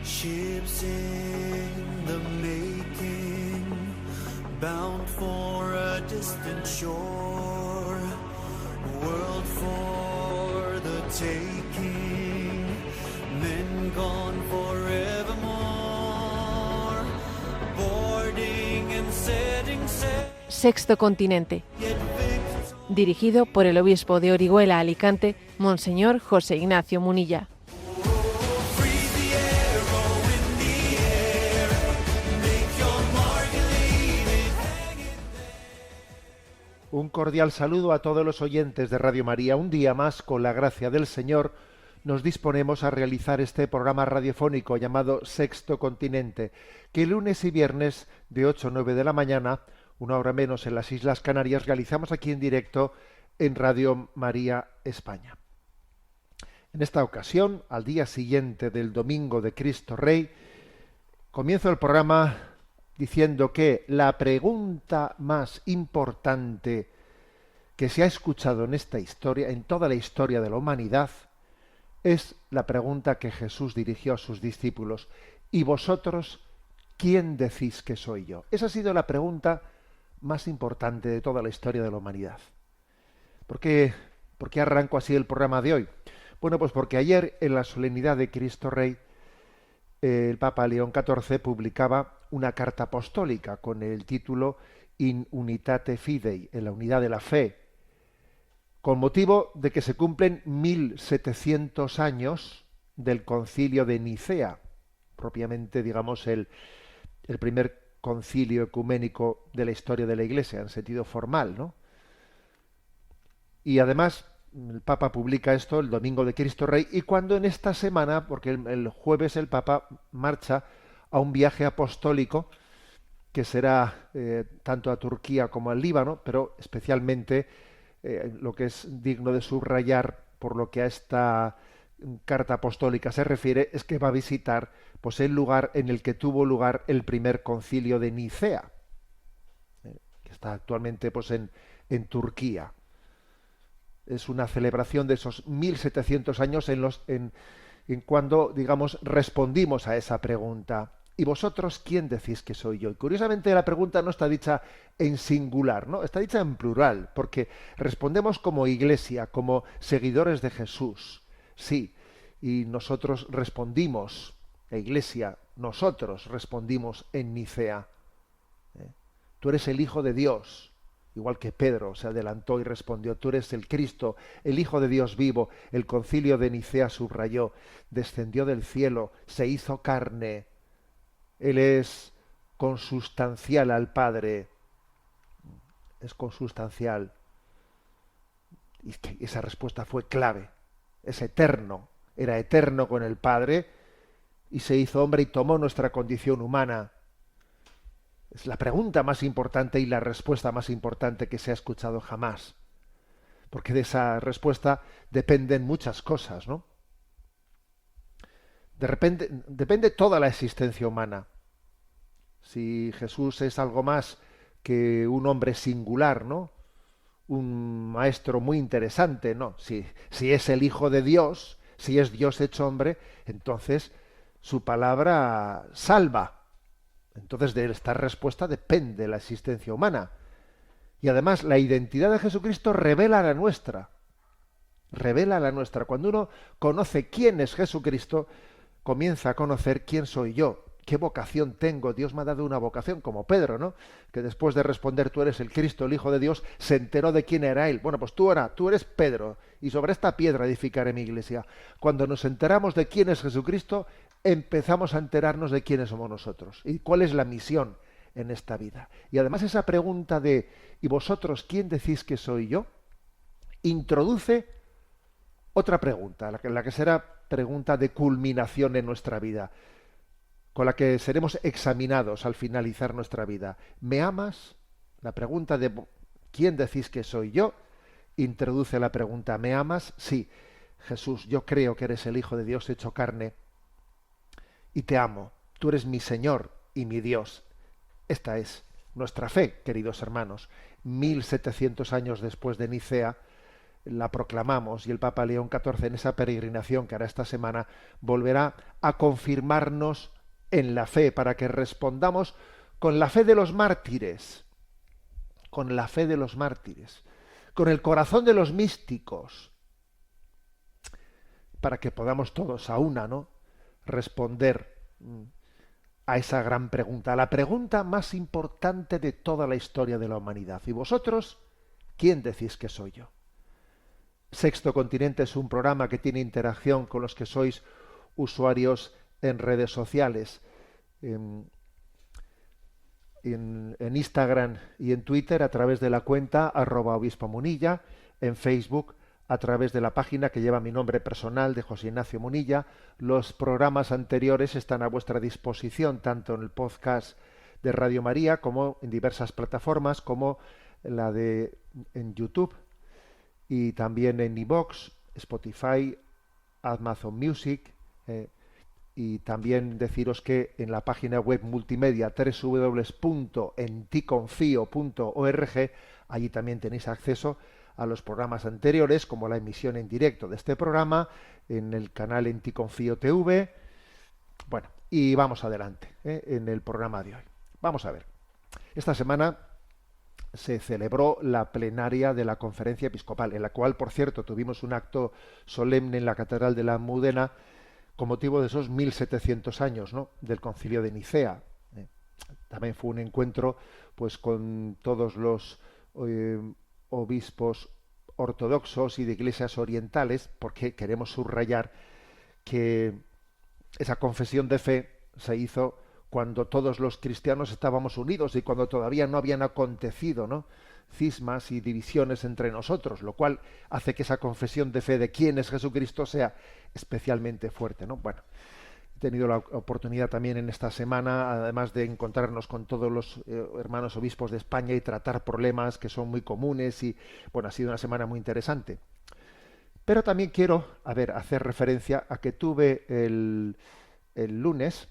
Ships in the making, bound for a distant shore, world for the taking, men gone forevermore, boarding and setting sail. Sexto Continente, dirigido por el obispo de Orihuela, Alicante, Monseñor José Ignacio Munilla. Un cordial saludo a todos los oyentes de Radio María. Un día más, con la gracia del Señor, nos disponemos a realizar este programa radiofónico llamado Sexto Continente, que lunes y viernes de 8 a 9 de la mañana, una hora menos en las Islas Canarias, realizamos aquí en directo en Radio María España. En esta ocasión, al día siguiente del Domingo de Cristo Rey, comienzo el programa diciendo que la pregunta más importante que se ha escuchado en esta historia, en toda la historia de la humanidad, es la pregunta que Jesús dirigió a sus discípulos: ¿y vosotros quién decís que soy yo? Esa ha sido la pregunta más importante de toda la historia de la humanidad. ¿Por qué arranco así el programa de hoy? Bueno, pues porque ayer, en la solemnidad de Cristo Rey, el Papa León XIV publicaba una carta apostólica con el título In Unitate Fidei, en la unidad de la fe, con motivo de que se cumplen 1700 años del concilio de Nicea, propiamente, digamos, el primer concilio ecuménico de la historia de la Iglesia, en sentido formal, ¿no? Y además, el Papa publica esto el Domingo de Cristo Rey, y cuando en esta semana, porque el jueves el Papa marcha a un viaje apostólico que será tanto a Turquía como al Líbano, pero especialmente lo que es digno de subrayar por lo que a esta carta apostólica se refiere es que va a visitar pues el lugar en el que tuvo lugar el primer concilio de Nicea, que está actualmente pues en Turquía. Es una celebración de esos 1700 años en cuando, digamos, respondimos a esa pregunta. ¿Y vosotros quién decís que soy yo? Y curiosamente la pregunta no está dicha en singular, ¿no? Está dicha en plural, porque respondemos como Iglesia, como seguidores de Jesús. Sí, y nosotros respondimos, la Iglesia, nosotros respondimos en Nicea. Tú eres el Hijo de Dios. Igual que Pedro se adelantó y respondió: tú eres el Cristo, el Hijo de Dios vivo. El concilio de Nicea subrayó: descendió del cielo, se hizo carne. Él es consustancial al Padre. Es consustancial. Y esa respuesta fue clave. Es eterno. Era eterno con el Padre y se hizo hombre y tomó nuestra condición humana. Es la pregunta más importante y la respuesta más importante que se ha escuchado jamás. Porque de esa respuesta dependen muchas cosas, ¿no? Depende toda la existencia humana. Si Jesús es algo más que un hombre singular, ¿no? Un maestro muy interesante, ¿no? Si es el Hijo de Dios, si es Dios hecho hombre, entonces su palabra salva. Entonces de esta respuesta depende la existencia humana. Y además la identidad de Jesucristo revela la nuestra. Revela la nuestra. Cuando uno conoce quién es Jesucristo, comienza a conocer quién soy yo, qué vocación tengo. Dios me ha dado una vocación, como Pedro, ¿no? Que después de responder tú eres el Cristo, el Hijo de Dios, se enteró de quién era él. Bueno, pues tú eres Pedro, y sobre esta piedra edificaré mi iglesia. Cuando nos enteramos de quién es Jesucristo, empezamos a enterarnos de quiénes somos nosotros y cuál es la misión en esta vida. Y además esa pregunta de ¿y vosotros quién decís que soy yo? Introduce otra pregunta, la que será pregunta de culminación en nuestra vida, con la que seremos examinados al finalizar nuestra vida. ¿Me amas? La pregunta de ¿quién decís que soy yo? Introduce la pregunta: ¿me amas? Sí, Jesús, yo creo que eres el Hijo de Dios hecho carne y te amo. Tú eres mi Señor y mi Dios. Esta es nuestra fe, queridos hermanos. 1700 años después de Nicea, la proclamamos, y el Papa León XIV en esa peregrinación que hará esta semana volverá a confirmarnos en la fe, para que respondamos con la fe de los mártires, con la fe de los mártires, con el corazón de los místicos, para que podamos todos a una, ¿no?, responder a esa gran pregunta, a la pregunta más importante de toda la historia de la humanidad. ¿Y vosotros quién decís que soy yo? Sexto Continente es un programa que tiene interacción con los que sois usuarios en redes sociales, en Instagram y en Twitter a través de la cuenta @obispomunilla, en Facebook a través de la página que lleva mi nombre personal de José Ignacio Munilla. Los programas anteriores están a vuestra disposición tanto en el podcast de Radio María como en diversas plataformas como en YouTube y también en iVoox, Spotify, Amazon Music, y también deciros que en la página web multimedia www.enticonfio.org, allí también tenéis acceso a los programas anteriores, como la emisión en directo de este programa, en el canal Enticonfío TV. Bueno, y vamos adelante en el programa de hoy. Vamos a ver. Esta semana se celebró la plenaria de la Conferencia Episcopal, en la cual, por cierto, tuvimos un acto solemne en la Catedral de la Almudena con motivo de esos 1700 años, ¿no?, del Concilio de Nicea. También fue un encuentro pues con todos los obispos ortodoxos y de iglesias orientales, porque queremos subrayar que esa confesión de fe se hizo cuando todos los cristianos estábamos unidos y cuando todavía no habían acontecido, ¿no?, cismas y divisiones entre nosotros, lo cual hace que esa confesión de fe de quién es Jesucristo sea especialmente fuerte, ¿no? Bueno, he tenido la oportunidad también en esta semana, además de encontrarnos con todos los hermanos obispos de España y tratar problemas que son muy comunes, y bueno, ha sido una semana muy interesante. Pero también quiero, hacer referencia a que tuve el lunes,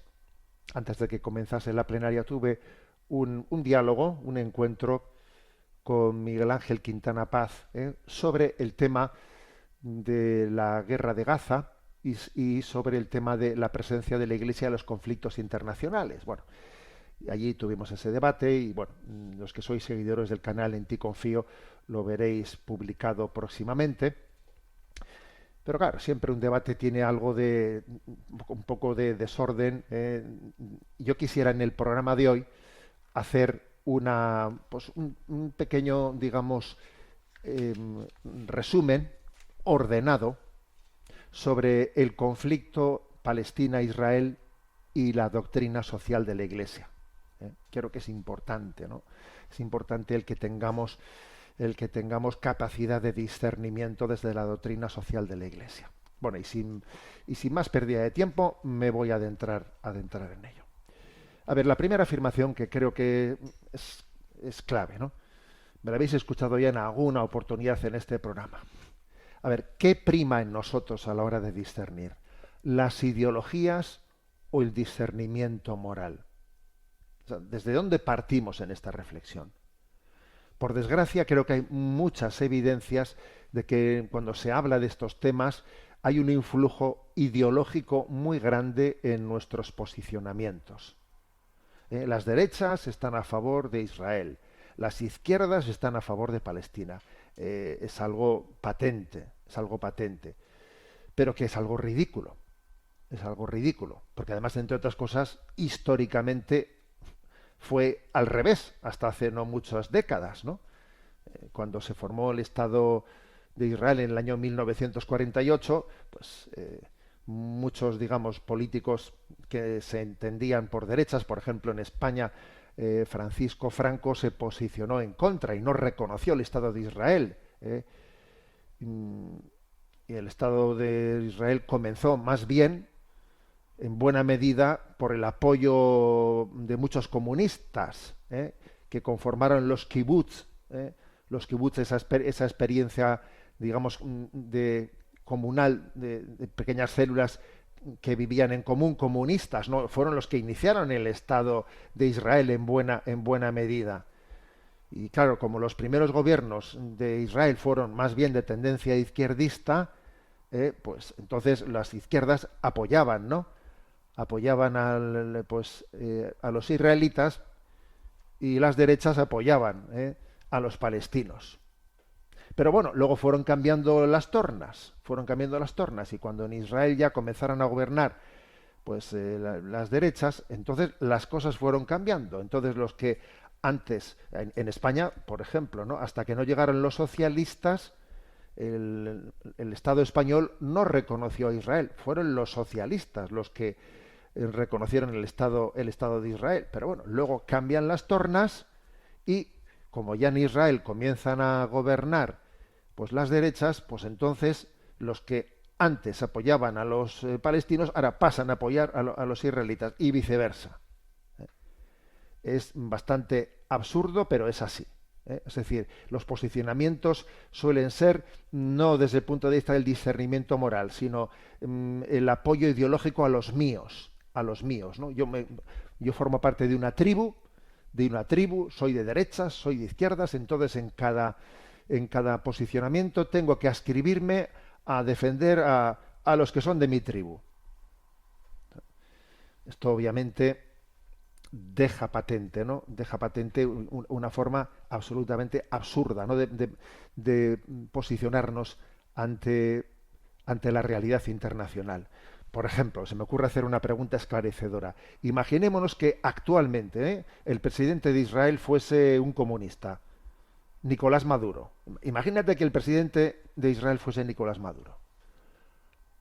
antes de que comenzase la plenaria, tuve un diálogo, un encuentro con Miguel Ángel Quintana Paz sobre el tema de la guerra de Gaza y sobre el tema de la presencia de la Iglesia en los conflictos internacionales. Bueno, allí tuvimos ese debate y bueno, los que sois seguidores del canal En Ti Confío lo veréis publicado próximamente. Pero claro, siempre un debate tiene algo de un poco de desorden. Yo quisiera en el programa de hoy hacer un pequeño, digamos, resumen ordenado sobre el conflicto Palestina-Israel y la doctrina social de la Iglesia. Creo que es importante, ¿no? Es importante el que tengamos capacidad de discernimiento desde la doctrina social de la Iglesia. Bueno, y sin más pérdida de tiempo, me voy a adentrar en ello. A ver, la primera afirmación que creo que es clave, ¿no? Me la habéis escuchado ya en alguna oportunidad en este programa. A ver, ¿qué prima en nosotros a la hora de discernir? ¿Las ideologías o el discernimiento moral? O sea, ¿desde dónde partimos en esta reflexión? Por desgracia, creo que hay muchas evidencias de que cuando se habla de estos temas hay un influjo ideológico muy grande en nuestros posicionamientos. Las derechas están a favor de Israel, las izquierdas están a favor de Palestina. Es algo patente, pero que es algo ridículo. Es algo ridículo, porque además, entre otras cosas, históricamente fue al revés, hasta hace no muchas décadas, ¿no? Cuando se formó el Estado de Israel en el año 1948, pues muchos, digamos, políticos que se entendían por derechas, por ejemplo en España, Francisco Franco se posicionó en contra y no reconoció el Estado de Israel. Y el Estado de Israel comenzó más bien, en buena medida, por el apoyo de muchos comunistas que conformaron los kibutz. Los kibutz, esa experiencia, digamos, de comunal, de pequeñas células que vivían en común, comunistas, ¿no? Fueron los que iniciaron el Estado de Israel en buena medida. Y claro, como los primeros gobiernos de Israel fueron más bien de tendencia izquierdista, pues entonces las izquierdas apoyaban, ¿no? Apoyaban a los israelitas, y las derechas apoyaban a los palestinos. Pero bueno, luego fueron cambiando las tornas, y cuando en Israel ya comenzaron a gobernar las derechas, entonces las cosas fueron cambiando. Entonces los que antes, en España, por ejemplo, ¿no? Hasta que no llegaron los socialistas, el Estado español no reconoció a Israel. Fueron los socialistas los que reconocieron el Estado de Israel. Pero bueno, luego cambian las tornas y como ya en Israel comienzan a gobernar pues las derechas, pues entonces los que antes apoyaban a los palestinos ahora pasan a apoyar a los israelitas y viceversa. Es bastante absurdo, pero es así. Es decir, los posicionamientos suelen ser no desde el punto de vista del discernimiento moral, sino el apoyo ideológico a los míos, ¿no? Yo formo parte de una tribu, soy de derechas, soy de izquierdas, entonces en cada posicionamiento tengo que adscribirme a defender a los que son de mi tribu. Esto obviamente deja patente una forma absolutamente absurda, ¿no? de posicionarnos ante la realidad internacional. Por ejemplo, se me ocurre hacer una pregunta esclarecedora. Imaginémonos que actualmente el presidente de Israel fuese un comunista, Nicolás Maduro. Imagínate que el presidente de Israel fuese Nicolás Maduro.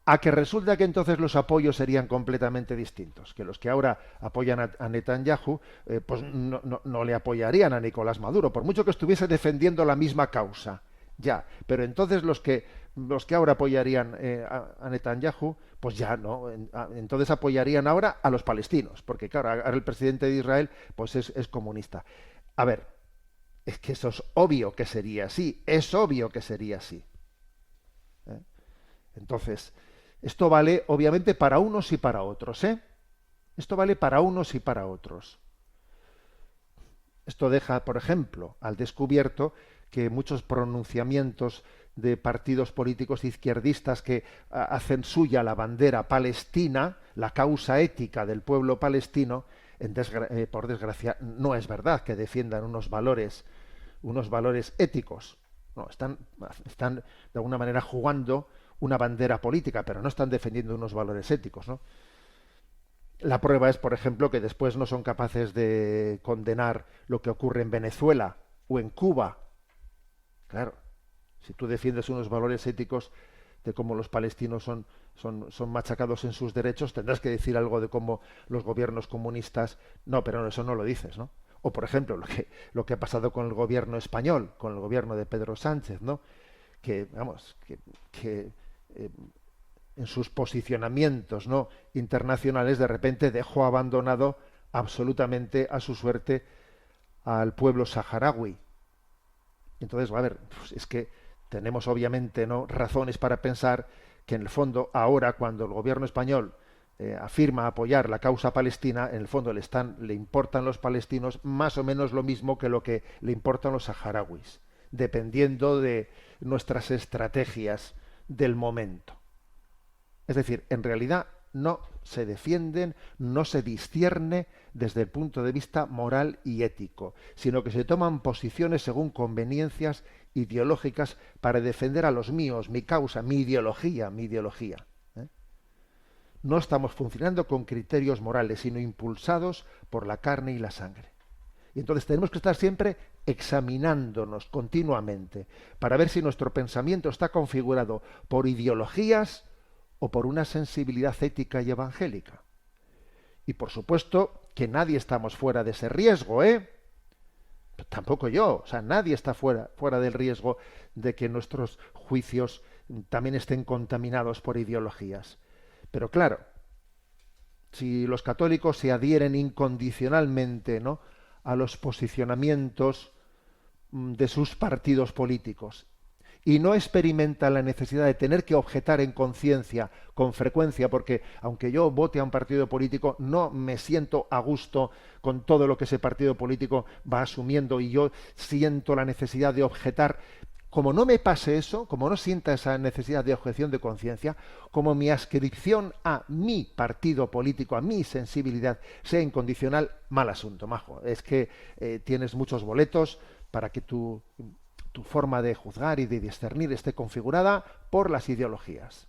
A que resulta que entonces los apoyos serían completamente distintos, que los que ahora apoyan a Netanyahu pues no le apoyarían a Nicolás Maduro, por mucho que estuviese defendiendo la misma causa. Ya, pero entonces los que ahora apoyarían a Netanyahu, pues ya no, entonces apoyarían ahora a los palestinos, porque claro, ahora el presidente de Israel pues es comunista. A ver, es que eso es obvio que sería así, Entonces, esto vale obviamente para unos y para otros, Esto vale para unos y para otros. Esto deja, por ejemplo, al descubierto que muchos pronunciamientos de partidos políticos izquierdistas que hacen suya la bandera palestina, la causa ética del pueblo palestino, por desgracia, no es verdad que defiendan unos valores éticos. No, están de alguna manera jugando una bandera política, pero no están defendiendo unos valores éticos, ¿no? La prueba es, por ejemplo, que después no son capaces de condenar lo que ocurre en Venezuela o en Cuba. Claro, si tú defiendes unos valores éticos de cómo los palestinos son machacados en sus derechos, tendrás que decir algo de cómo los gobiernos comunistas... No, pero eso no lo dices, ¿no? O, por ejemplo, lo que ha pasado con el gobierno español, con el gobierno de Pedro Sánchez, ¿no? Que en sus posicionamientos, ¿no?, internacionales, de repente dejó abandonado absolutamente a su suerte al pueblo saharaui. Entonces, a ver, pues es que tenemos obviamente, ¿no?, razones para pensar que en el fondo ahora, cuando el gobierno español afirma apoyar la causa palestina, en el fondo le importan los palestinos más o menos lo mismo que lo que le importan los saharauis, dependiendo de nuestras estrategias del momento. Es decir, en realidad no se defienden, no se discierne desde el punto de vista moral y ético, sino que se toman posiciones según conveniencias ideológicas para defender a los míos, mi causa, mi ideología. No estamos funcionando con criterios morales, sino impulsados por la carne y la sangre. Y entonces tenemos que estar siempre examinándonos continuamente para ver si nuestro pensamiento está configurado por ideologías o por una sensibilidad ética y evangélica. Y por supuesto que nadie estamos fuera de ese riesgo, Tampoco yo, o sea, nadie está fuera del riesgo de que nuestros juicios también estén contaminados por ideologías. Pero claro, si los católicos se adhieren incondicionalmente, ¿no?, a los posicionamientos de sus partidos políticos y no experimenta la necesidad de tener que objetar en conciencia con frecuencia, porque aunque yo vote a un partido político, no me siento a gusto con todo lo que ese partido político va asumiendo y yo siento la necesidad de objetar. Como no me pase eso, como no sienta esa necesidad de objeción de conciencia, como mi adscripción a mi partido político, a mi sensibilidad, sea incondicional, mal asunto, majo. Es que tienes muchos boletos para que tu forma de juzgar y de discernir esté configurada por las ideologías.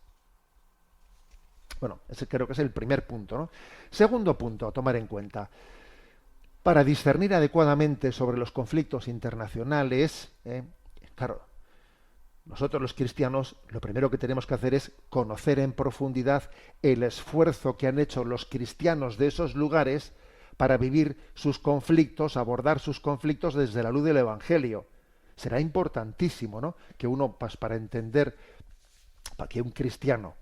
Bueno, ese creo que es el primer punto, ¿no? Segundo punto a tomar en cuenta. Para discernir adecuadamente sobre los conflictos internacionales, claro, nosotros los cristianos lo primero que tenemos que hacer es conocer en profundidad el esfuerzo que han hecho los cristianos de esos lugares para vivir sus conflictos, abordar sus conflictos desde la luz del Evangelio. Será importantísimo, ¿no?, que uno, pues, para entender, para que un cristiano,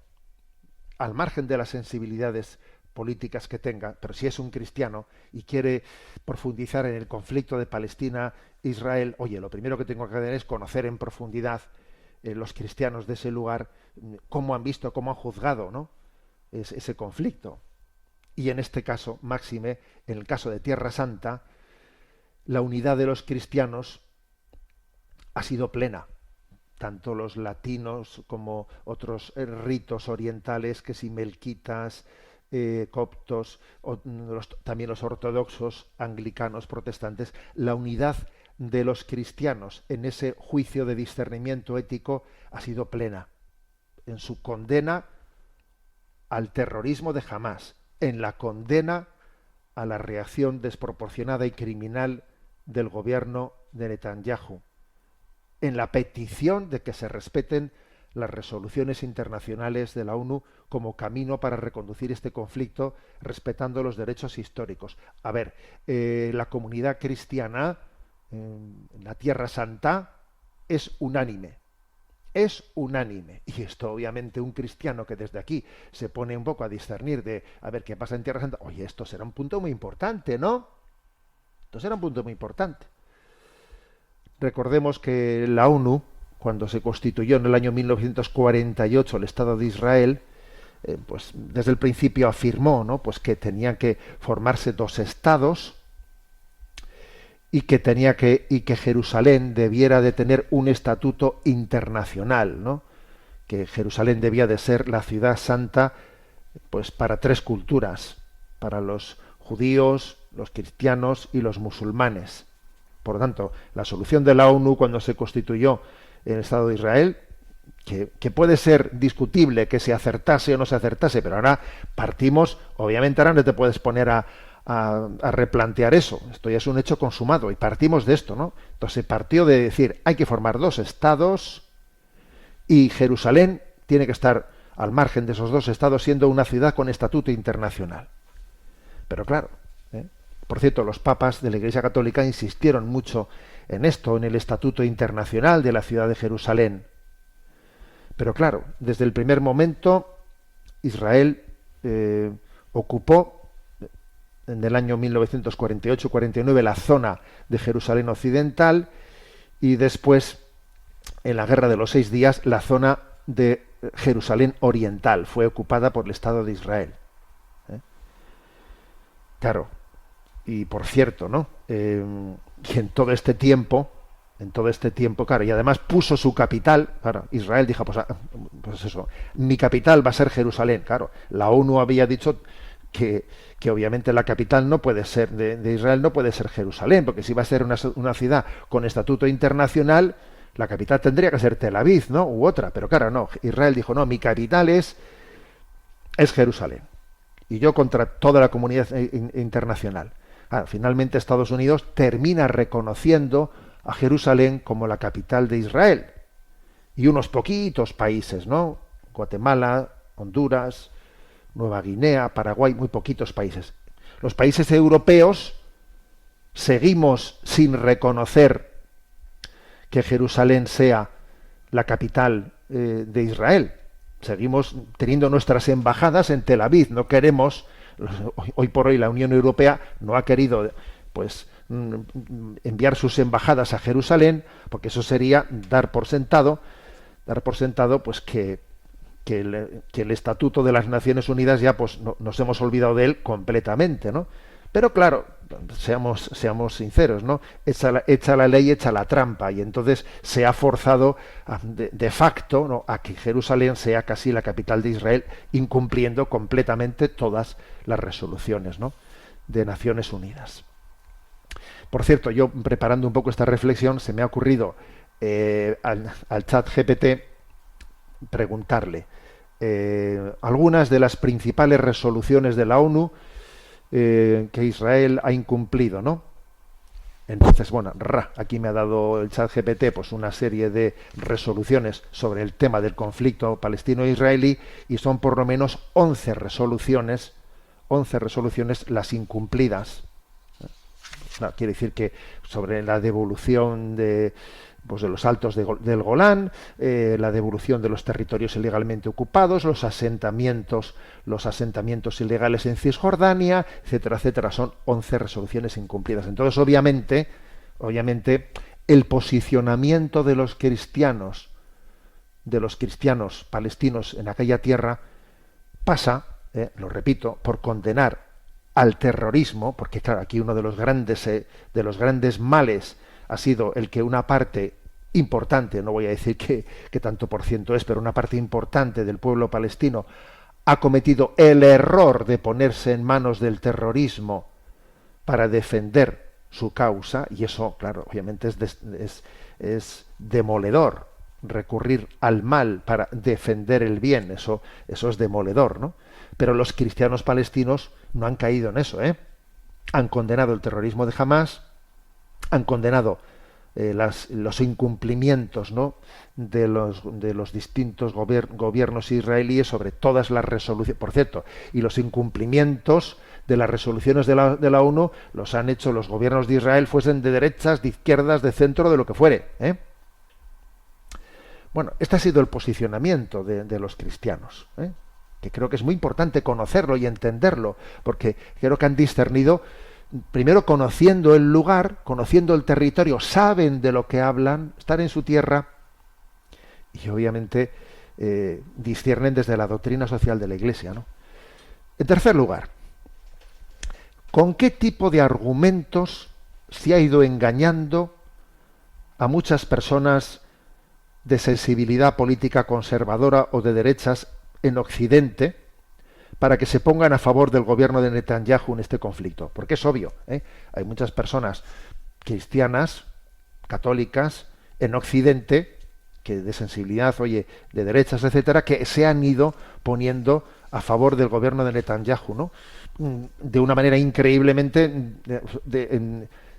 al margen de las sensibilidades políticas que tenga, pero si es un cristiano y quiere profundizar en el conflicto de Palestina-Israel, oye, lo primero que tengo que hacer es conocer en profundidad los cristianos de ese lugar, cómo han visto, cómo han juzgado, ¿no?, ese conflicto. Y en este caso, máxime, en el caso de Tierra Santa, la unidad de los cristianos ha sido plena. Tanto los latinos como otros ritos orientales, que si melquitas, coptos, también los ortodoxos, anglicanos, protestantes, la unidad de los cristianos en ese juicio de discernimiento ético ha sido plena, en su condena al terrorismo de Hamás, en la condena a la reacción desproporcionada y criminal del gobierno de Netanyahu, en la petición de que se respeten las resoluciones internacionales de la ONU como camino para reconducir este conflicto respetando los derechos históricos. A ver, la comunidad cristiana en la Tierra Santa es unánime. Es unánime. Y esto, obviamente, un cristiano que desde aquí se pone un poco a discernir de a ver qué pasa en Tierra Santa, oye, esto será un punto muy importante, ¿no? Esto será un punto muy importante. Recordemos que la ONU, cuando se constituyó en el año 1948 el Estado de Israel, pues desde el principio afirmó, ¿no?, pues que tenían que formarse dos estados y que Jerusalén debiera de tener un estatuto internacional, ¿no?, que Jerusalén debía de ser la ciudad santa, pues para tres culturas, para los judíos, los cristianos y los musulmanes. Por lo tanto, la solución de la ONU cuando se constituyó el Estado de Israel, que puede ser discutible que se acertase o no se acertase, pero ahora partimos, obviamente ahora no te puedes poner a replantear eso, esto ya es un hecho consumado y partimos de esto, ¿no? Entonces se partió de decir, hay que formar dos estados y Jerusalén tiene que estar al margen de esos dos estados siendo una ciudad con estatuto internacional. Pero claro, por cierto, los papas de la Iglesia Católica insistieron mucho en esto, en el estatuto internacional de la ciudad de Jerusalén. Pero claro, desde el primer momento Israel ocupó en el año 1948-49 la zona de Jerusalén occidental y después, en la Guerra de los 6 días, la zona de Jerusalén oriental fue ocupada por el Estado de Israel. Claro, y por cierto, ¿no? Y en todo este tiempo, claro, y además puso su capital, claro, Israel dijo, pues eso, mi capital va a ser Jerusalén. Claro, la ONU había dicho que obviamente la capital no puede ser de Israel, no puede ser Jerusalén, porque si va a ser una ciudad con estatuto internacional, la capital tendría que ser Tel Aviv, ¿no?, u otra. Pero claro, no, Israel dijo, no, mi capital es Jerusalén. Y yo contra toda la comunidad internacional. Finalmente Estados Unidos termina reconociendo a Jerusalén como la capital de Israel. Y unos poquitos países, ¿no? Guatemala, Honduras, Nueva Guinea, Paraguay, muy poquitos países. Los países europeos seguimos sin reconocer que Jerusalén sea la capital de Israel. Seguimos teniendo nuestras embajadas en Tel Aviv. No queremos, hoy por hoy la Unión Europea no ha querido pues enviar sus embajadas a Jerusalén, porque eso sería dar por sentado dar por sentado pues que el Estatuto de las Naciones Unidas ya pues nos hemos olvidado de él completamente, ¿no? Pero claro, seamos sinceros, ¿no? Echa la ley, echa la trampa, y entonces se ha forzado de facto, ¿no?, a que Jerusalén sea casi la capital de Israel, incumpliendo completamente todas las resoluciones, ¿no?, de Naciones Unidas. Por cierto, yo preparando un poco esta reflexión, se me ha ocurrido al chat GPT preguntarle algunas de las principales resoluciones de la ONU que Israel ha incumplido, ¿no? Entonces, bueno, aquí me ha dado el chat GPT pues una serie de resoluciones sobre el tema del conflicto palestino-israelí, y son por lo menos 11 resoluciones las incumplidas. No, quiere decir que sobre la devolución de los altos del Golán, la devolución de los territorios ilegalmente ocupados, los asentamientos ilegales en Cisjordania, etcétera, etcétera. Son 11 resoluciones incumplidas. Entonces, obviamente, el posicionamiento de los cristianos palestinos en aquella tierra pasa, lo repito, por condenar al terrorismo, porque claro, aquí uno de los grandes males ha sido el que una parte importante, no voy a decir que tanto por ciento es, pero una parte importante del pueblo palestino ha cometido el error de ponerse en manos del terrorismo para defender su causa, y eso, claro, obviamente es demoledor. Recurrir al mal para defender el bien, eso es demoledor, ¿no? Pero los cristianos palestinos no han caído en eso, ¿eh? Han condenado el terrorismo de Hamás, han condenado los incumplimientos, ¿no?, de los distintos gobiernos israelíes sobre todas las resoluciones, por cierto, y los incumplimientos de las resoluciones de la ONU los han hecho los gobiernos de Israel, fuesen de derechas, de izquierdas, de centro, de lo que fuere, ¿eh? Bueno, este ha sido el posicionamiento de los cristianos, ¿eh?, que creo que es muy importante conocerlo y entenderlo, porque creo que han discernido, primero conociendo el lugar, conociendo el territorio, saben de lo que hablan, están en su tierra, y obviamente disciernen desde la doctrina social de la Iglesia, ¿no? En tercer lugar, ¿con qué tipo de argumentos se ha ido engañando a muchas personas de sensibilidad política conservadora o de derechas en Occidente para que se pongan a favor del gobierno de Netanyahu en este conflicto? Porque es obvio, ¿eh? Hay muchas personas cristianas, católicas, en Occidente, que de sensibilidad, de derechas, etcétera, que se han ido poniendo a favor del gobierno de Netanyahu, ¿no?, de una manera increíblemente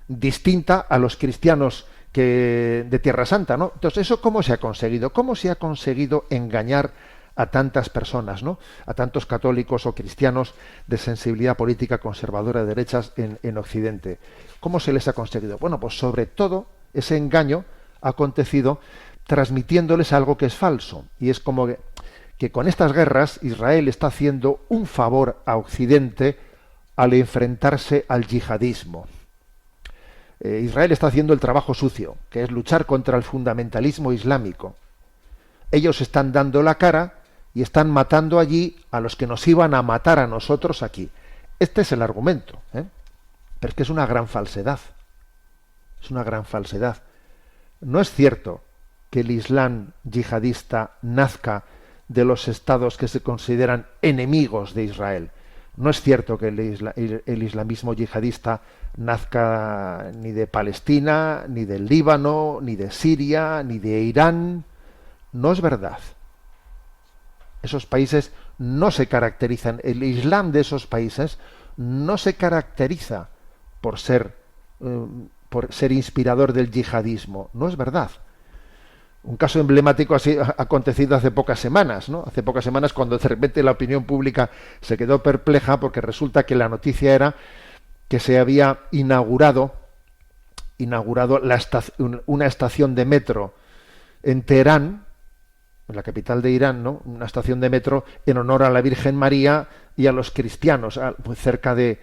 distinta a los cristianos de Tierra Santa, ¿no? Entonces, ¿eso cómo se ha conseguido? ¿Cómo se ha conseguido engañar a tantas personas, ¿no?, a tantos católicos o cristianos de sensibilidad política conservadora de derechas en Occidente? ¿Cómo se les ha conseguido? Bueno, pues sobre todo ese engaño ha acontecido transmitiéndoles algo que es falso, y es como que con estas guerras Israel está haciendo un favor a Occidente al enfrentarse al yihadismo. Israel está haciendo el trabajo sucio, que es luchar contra el fundamentalismo islámico. Ellos están dando la cara y están matando allí a los que nos iban a matar a nosotros aquí. Este es el argumento, ¿eh? Pero es que es una gran falsedad. Es una gran falsedad. No es cierto que el Islam yihadista nazca de los estados que se consideran enemigos de Israel. No es cierto que el islamismo yihadista nazca ni de Palestina, ni del Líbano, ni de Siria, ni de Irán. No es verdad. Esos países no se caracterizan, el Islam de esos países no se caracteriza por ser inspirador del yihadismo. No es verdad. Un caso emblemático ha acontecido hace pocas semanas, ¿no? Hace pocas semanas, cuando de repente la opinión pública se quedó perpleja, porque resulta que la noticia era que se había inaugurado una estación de metro en Teherán, en la capital de Irán, ¿no?, una estación de metro en honor a la Virgen María y a los cristianos, pues cerca de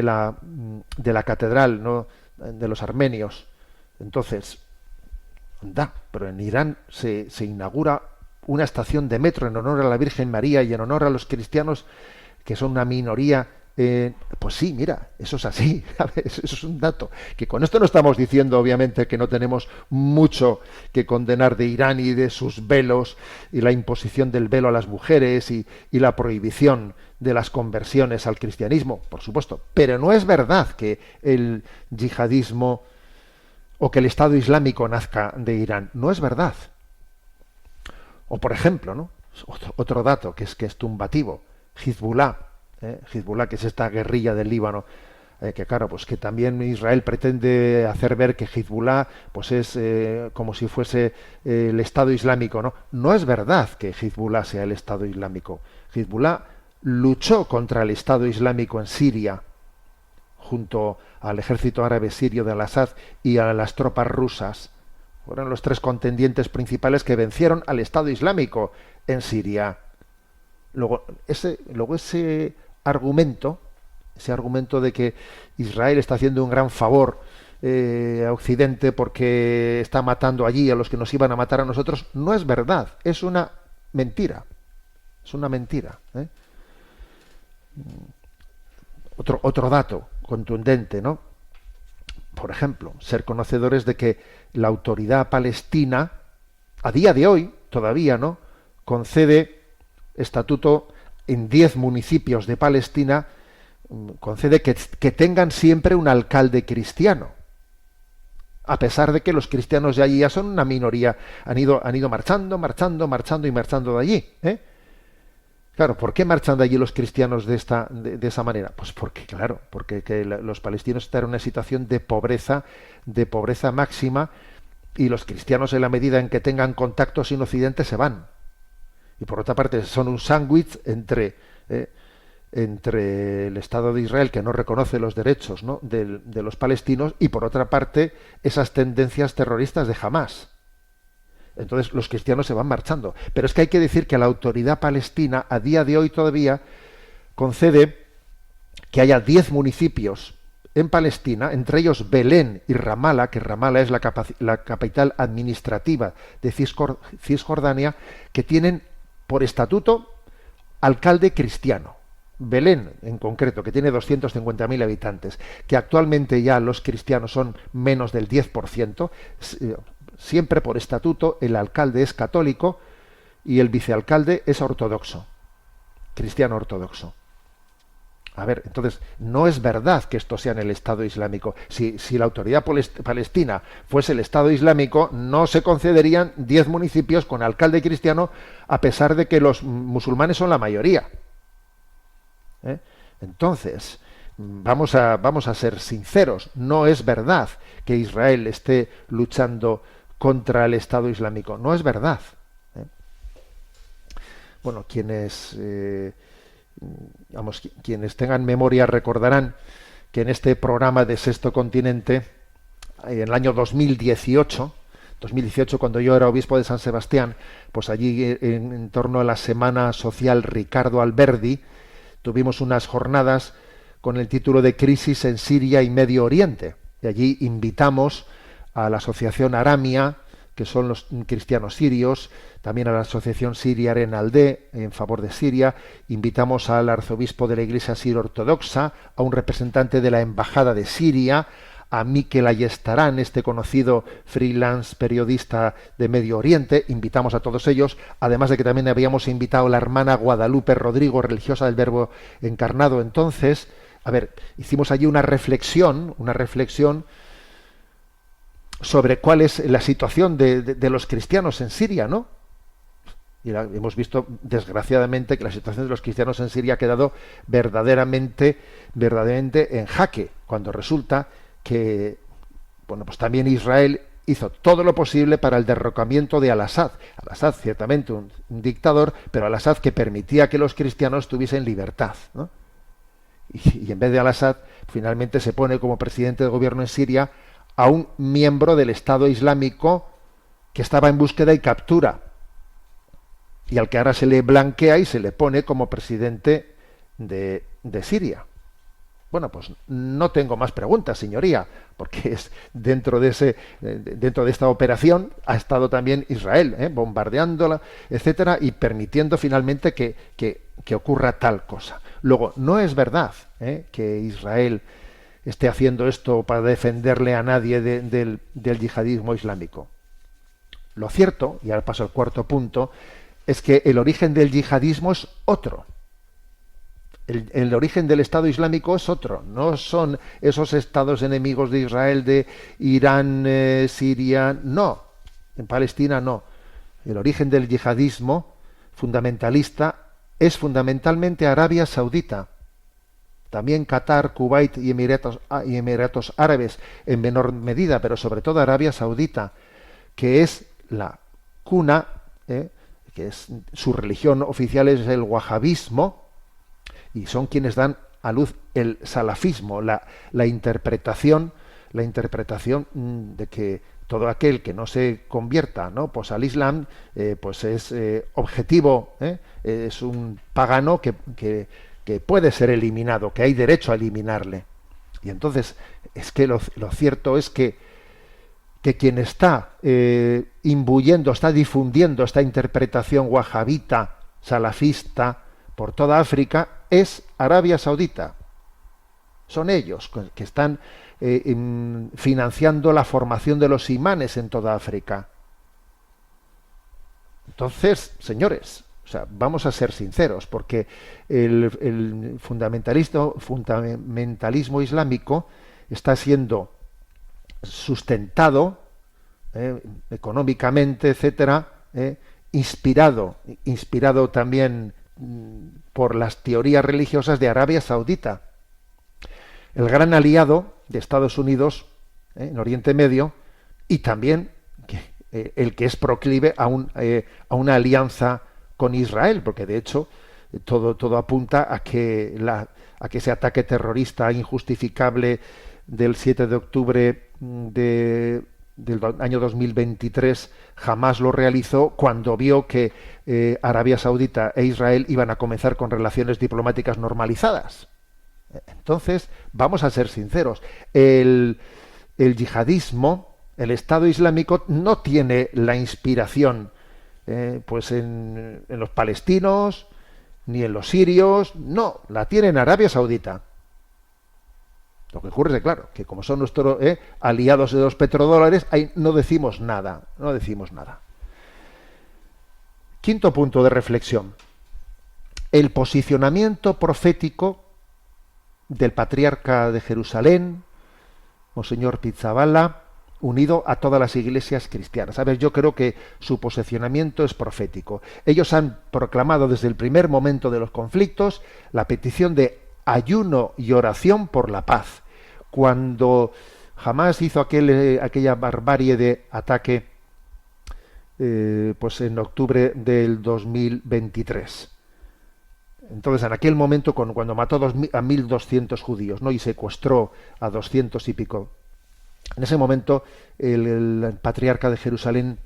la catedral, ¿no?, de los armenios. Entonces, pero en Irán se inaugura una estación de metro en honor a la Virgen María y en honor a los cristianos, que son una minoría. Pues sí, mira, eso es así. Eso es un dato. Que con esto no estamos diciendo, obviamente, que no tenemos mucho que condenar de Irán y de sus velos y la imposición del velo a las mujeres y la prohibición de las conversiones al cristianismo, por supuesto. Pero no es verdad que el yihadismo o que el Estado Islámico nazca de Irán. No es verdad. O por ejemplo, ¿no? Otro dato que es tumbativo. Hezbollah, que es esta guerrilla del Líbano, que claro, pues que también Israel pretende hacer ver que Hezbollah pues es como si fuese el Estado Islámico, ¿no? No es verdad que Hezbollah sea el Estado Islámico. Hezbollah luchó contra el Estado Islámico en Siria, junto al ejército árabe sirio de Al-Assad y a las tropas rusas. Fueron los tres contendientes principales que vencieron al Estado Islámico en Siria. Luego ese argumento de que Israel está haciendo un gran favor a Occidente porque está matando allí a los que nos iban a matar a nosotros, no es verdad, es una mentira. Es una mentira. Otro dato contundente, ¿no? Por ejemplo, ser conocedores de que la autoridad palestina, a día de hoy, todavía, ¿no?, concede estatuto en 10 municipios de Palestina, concede que tengan siempre un alcalde cristiano, a pesar de que los cristianos de allí ya son una minoría, han ido marchando de allí. Claro, ¿por qué marchan de allí los cristianos de esa manera? Pues porque los palestinos están en una situación de pobreza máxima, y los cristianos, en la medida en que tengan contactos en Occidente, se van. Y por otra parte son un sándwich entre el Estado de Israel, que no reconoce los derechos, ¿no?, de los palestinos, y por otra parte esas tendencias terroristas de Hamás. Entonces los cristianos se van marchando. Pero es que hay que decir que la autoridad palestina a día de hoy todavía concede que haya 10 municipios en Palestina, entre ellos Belén y Ramala, que Ramala es la capital administrativa de Cisjordania, que tienen por estatuto alcalde cristiano. Belén, en concreto, que tiene 250.000 habitantes, que actualmente ya los cristianos son menos del 10%, siempre por estatuto el alcalde es católico y el vicealcalde es ortodoxo, cristiano ortodoxo. A ver, entonces, no es verdad que esto sea en el Estado Islámico. Si la autoridad palestina fuese el Estado Islámico, no se concederían 10 municipios con alcalde cristiano, a pesar de que los musulmanes son la mayoría. Entonces, vamos a ser sinceros, no es verdad que Israel esté luchando contra el Estado Islámico, no es verdad. Bueno, quienes tengan memoria recordarán que en este programa de Sexto Continente, en el año 2018, cuando yo era obispo de San Sebastián, pues allí en torno a la Semana Social Ricardo Alberdi, tuvimos unas jornadas con el título de Crisis en Siria y Medio Oriente. Y allí invitamos a la Asociación Aramia, que son los cristianos sirios, también a la Asociación Siria Arenaldé, en favor de Siria. Invitamos al arzobispo de la Iglesia Sirio-Ortodoxa, a un representante de la Embajada de Siria, a Mikel Ayestarán, este conocido freelance periodista de Medio Oriente. Invitamos a todos ellos, además de que también habíamos invitado a la hermana Guadalupe Rodrigo, religiosa del Verbo Encarnado. Entonces, hicimos allí una reflexión sobre cuál es la situación de los cristianos en Siria, ¿no? Y hemos visto, desgraciadamente, que la situación de los cristianos en Siria ha quedado verdaderamente en jaque, cuando resulta que, bueno, pues también Israel hizo todo lo posible para el derrocamiento de Al-Assad. Al-Assad, ciertamente un dictador, pero Al-Assad que permitía que los cristianos tuviesen libertad, ¿no? Y en vez de Al-Assad, finalmente se pone como presidente de gobierno en Siria a un miembro del Estado Islámico que estaba en búsqueda y captura, y al que ahora se le blanquea y se le pone como presidente de Siria. Bueno, pues no tengo más preguntas, señoría, porque es dentro de esta operación ha estado también Israel, bombardeándola, etcétera, y permitiendo finalmente que ocurra tal cosa. Luego, no es verdad que Israel esté haciendo esto para defenderle a nadie del yihadismo islámico. Lo cierto, y ahora paso al cuarto punto, es que el origen del yihadismo es otro. El origen del Estado Islámico es otro, no son esos estados enemigos de Israel, de Irán, Siria, no, en Palestina no. El origen del yihadismo fundamentalista es fundamentalmente Arabia Saudita, también Qatar, Kuwait y Emiratos Árabes en menor medida, pero sobre todo Arabia Saudita, que es la cuna, que es su religión oficial es el wahabismo, y son quienes dan a luz el salafismo, la interpretación de que todo aquel que no se convierta, ¿no?, pues al Islam, pues es objetivo, es un pagano que puede ser eliminado, que hay derecho a eliminarle. Y entonces es que lo cierto es que quien está imbuyendo, está difundiendo esta interpretación wahabita, salafista, por toda África, es Arabia Saudita. Son ellos que están financiando la formación de los imanes en toda África. Entonces, señores, o sea, vamos a ser sinceros, porque el fundamentalismo islámico está siendo sustentado económicamente, etcétera, inspirado también por las teorías religiosas de Arabia Saudita, el gran aliado de Estados Unidos en Oriente Medio, y también el que es proclive a una alianza con Israel, porque de hecho todo apunta a que ese ataque terrorista injustificable del 7 de octubre del año 2023 jamás lo realizó cuando vio que Arabia Saudita e Israel iban a comenzar con relaciones diplomáticas normalizadas. Entonces, vamos a ser sinceros, el yihadismo, el Estado Islámico, no tiene la inspiración pues en los palestinos ni en los sirios, no, la tiene en Arabia Saudita. Lo que ocurre es, claro, que como son nuestros aliados de los petrodólares, ahí no decimos nada. Quinto punto de reflexión. El posicionamiento profético del patriarca de Jerusalén, Monseñor Pizzaballa, unido a todas las iglesias cristianas. A ver, yo creo que su posicionamiento es profético. Ellos han proclamado desde el primer momento de los conflictos la petición de ayuno y oración por la paz. Cuando Hamás hizo aquella barbarie de ataque pues en octubre del 2023. Entonces, en aquel momento, cuando mató a 1.200 judíos, ¿no?, y secuestró a 200 y pico, en ese momento el patriarca de Jerusalén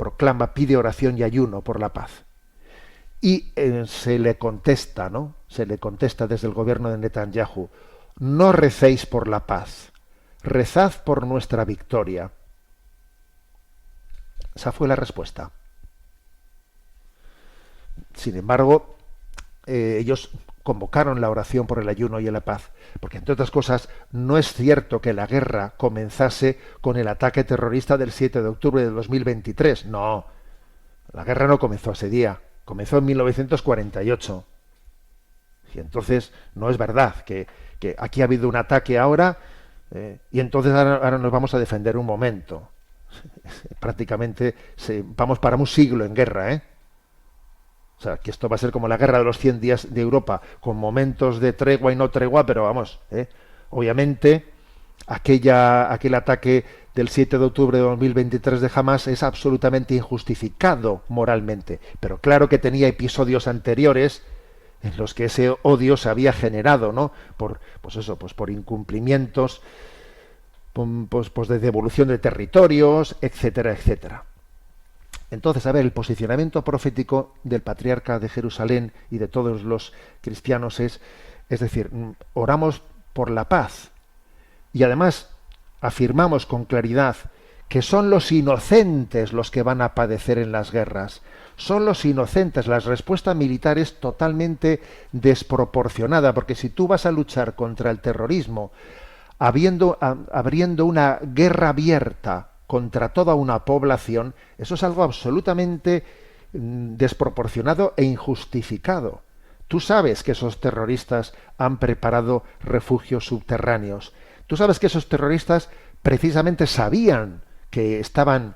pide oración y ayuno por la paz. Y se le contesta, ¿no? Se le contesta desde el gobierno de Netanyahu: no recéis por la paz, rezad por nuestra victoria. Esa fue la respuesta. Sin embargo, ellos convocaron la oración por el ayuno y la paz, porque entre otras cosas no es cierto que la guerra comenzase con el ataque terrorista del 7 de octubre de 2023. No, la guerra no comenzó ese día, comenzó en 1948. Y entonces no es verdad que aquí ha habido un ataque ahora y entonces ahora nos vamos a defender un momento. Prácticamente vamos para un siglo en guerra, O sea, que esto va a ser como la guerra de los 100 días de Europa, con momentos de tregua y no tregua, pero vamos, obviamente aquel ataque del 7 de octubre de 2023 de Hamás es absolutamente injustificado moralmente, pero claro que tenía episodios anteriores en los que ese odio se había generado, ¿no?, por incumplimientos, pues de devolución de territorios, etcétera, etcétera. Entonces, a ver, el posicionamiento profético del patriarca de Jerusalén y de todos los cristianos es decir, oramos por la paz. Y además afirmamos con claridad que son los inocentes los que van a padecer en las guerras. Son los inocentes. La respuesta militar es totalmente desproporcionada, porque si tú vas a luchar contra el terrorismo abriendo una guerra abierta contra toda una población, eso es algo absolutamente desproporcionado e injustificado. Tú sabes que esos terroristas han preparado refugios subterráneos. Tú sabes que esos terroristas precisamente sabían que estaban,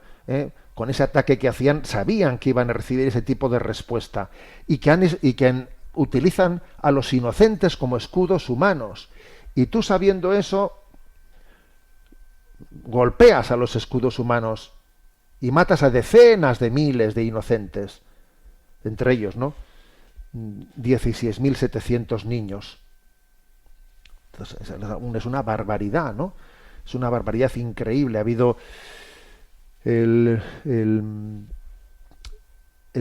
con ese ataque que hacían, sabían que iban a recibir ese tipo de respuesta y que utilizan a los inocentes como escudos humanos. Y tú, sabiendo eso, golpeas a los escudos humanos y matas a decenas de miles de inocentes, entre ellos, ¿no?, 16.700 niños. Entonces, es una barbaridad, ¿no? Es una barbaridad increíble. Ha habido el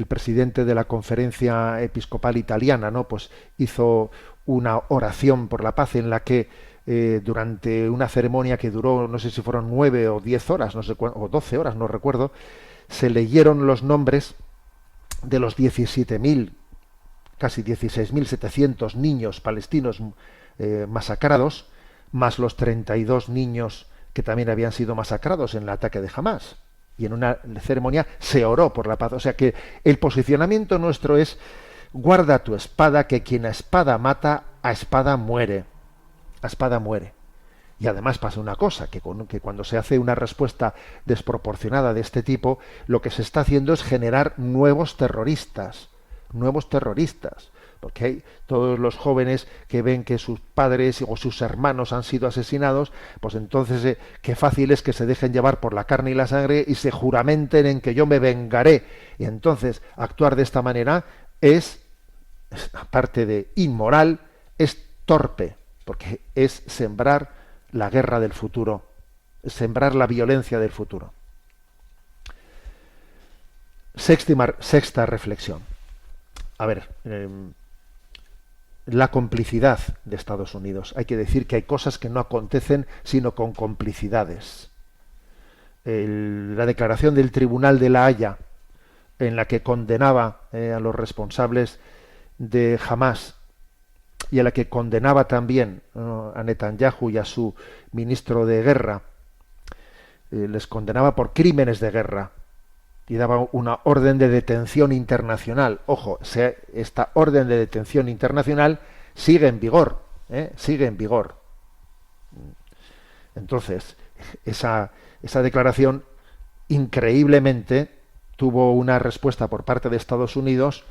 presidente de la Conferencia Episcopal Italiana, ¿no?, pues hizo una oración por la paz en la que durante una ceremonia que duró, no sé si fueron 9 o 10 horas, no sé o 12 horas, no recuerdo, se leyeron los nombres de los 17.000, casi 16.700 niños palestinos masacrados, más los 32 niños que también habían sido masacrados en el ataque de Hamás. Y en una ceremonia se oró por la paz. O sea que el posicionamiento nuestro es: guarda tu espada, que quien a espada mata, a espada muere. A espada muere. Y además pasa una cosa, que cuando se hace una respuesta desproporcionada de este tipo, lo que se está haciendo es generar nuevos terroristas, porque hay todos los jóvenes que ven que sus padres o sus hermanos han sido asesinados, pues entonces qué fácil es que se dejen llevar por la carne y la sangre y se juramenten en que yo me vengaré. Y entonces actuar de esta manera es, aparte de inmoral, es torpe, porque es sembrar la guerra del futuro, es sembrar la violencia del futuro. Sexta reflexión. A ver, la complicidad de Estados Unidos. Hay que decir que hay cosas que no acontecen sino con complicidades. La declaración del Tribunal de La Haya, en la que condenaba a los responsables de Hamás y a la que condenaba también a Netanyahu y a su ministro de guerra, les condenaba por crímenes de guerra y daba una orden de detención internacional. Ojo, esta orden de detención internacional sigue en vigor, sigue en vigor. Entonces, esa declaración increíblemente tuvo una respuesta por parte de Estados Unidos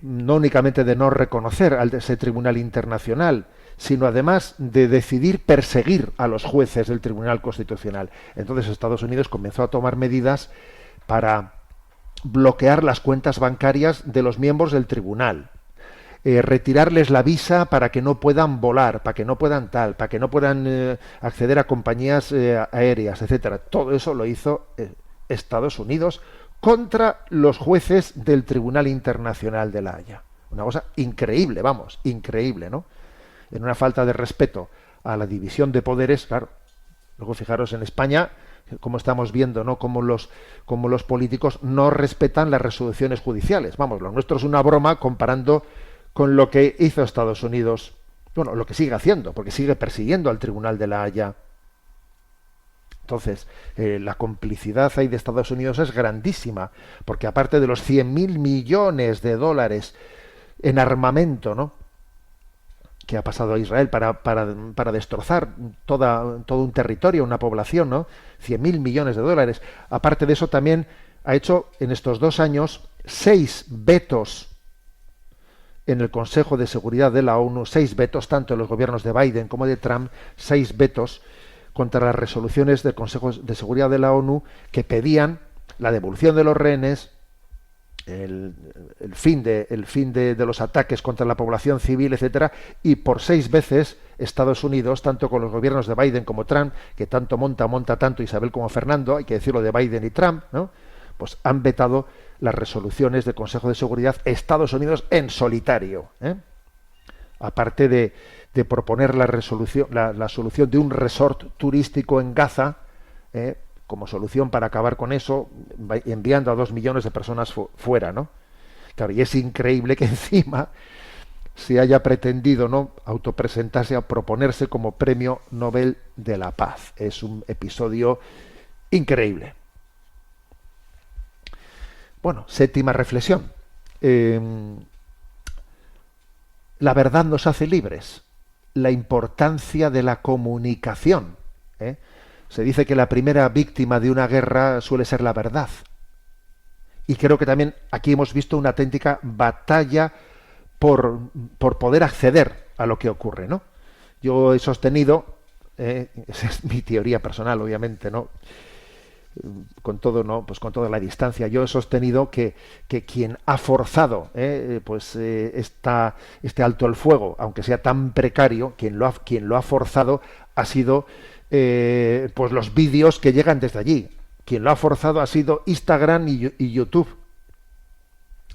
no únicamente de no reconocer a ese tribunal internacional, sino además de decidir perseguir a los jueces del Tribunal Constitucional. Entonces Estados Unidos comenzó a tomar medidas para bloquear las cuentas bancarias de los miembros del tribunal, retirarles la visa para que no puedan volar, para que no puedan acceder a compañías aéreas, etcétera. Todo eso lo hizo Estados Unidos contra los jueces del Tribunal Internacional de La Haya. Una cosa increíble, increíble, ¿no? En una falta de respeto a la división de poderes, claro. Luego fijaros en España, como estamos viendo, ¿no?, como los políticos no respetan las resoluciones judiciales. Vamos, lo nuestro es una broma comparando con lo que hizo Estados Unidos, bueno, lo que sigue haciendo, porque sigue persiguiendo al Tribunal de La Haya. Entonces, la complicidad ahí de Estados Unidos es grandísima, porque aparte de los 100.000 millones de dólares en armamento, ¿no?, que ha pasado a Israel para destrozar todo un territorio, una población, ¿no?, 100.000 millones de dólares. Aparte de eso, también ha hecho en estos 2 años 6 vetos en el Consejo de Seguridad de la ONU, 6 vetos, tanto en los gobiernos de Biden como de Trump, 6 vetos contra las resoluciones del Consejo de Seguridad de la ONU que pedían la devolución de los rehenes, el fin de los ataques contra la población civil, etcétera, y por 6 veces Estados Unidos, tanto con los gobiernos de Biden como Trump, que tanto monta tanto Isabel como Fernando, hay que decirlo de Biden y Trump, ¿no?, pues han vetado las resoluciones del Consejo de Seguridad Estados Unidos en solitario, aparte de de proponer la solución de un resort turístico en Gaza, como solución para acabar con eso, enviando a 2 millones de personas fuera, ¿no? Claro, y es increíble que encima se haya pretendido, ¿no?, autopresentarse a proponerse como Premio Nobel de la Paz. Es un episodio increíble. Bueno, séptima reflexión. La verdad nos hace libres. La importancia de la comunicación. Se dice que la primera víctima de una guerra suele ser la verdad. Y creo que también aquí hemos visto una auténtica batalla por poder acceder a lo que ocurre, ¿no? Yo he sostenido, esa es mi teoría personal, obviamente, ¿no?, con todo, ¿no?, pues con toda la distancia, yo he sostenido que quien ha forzado este alto el fuego, aunque sea tan precario, quien lo ha forzado ha sido pues los vídeos que llegan desde allí. Quien lo ha forzado ha sido Instagram y YouTube.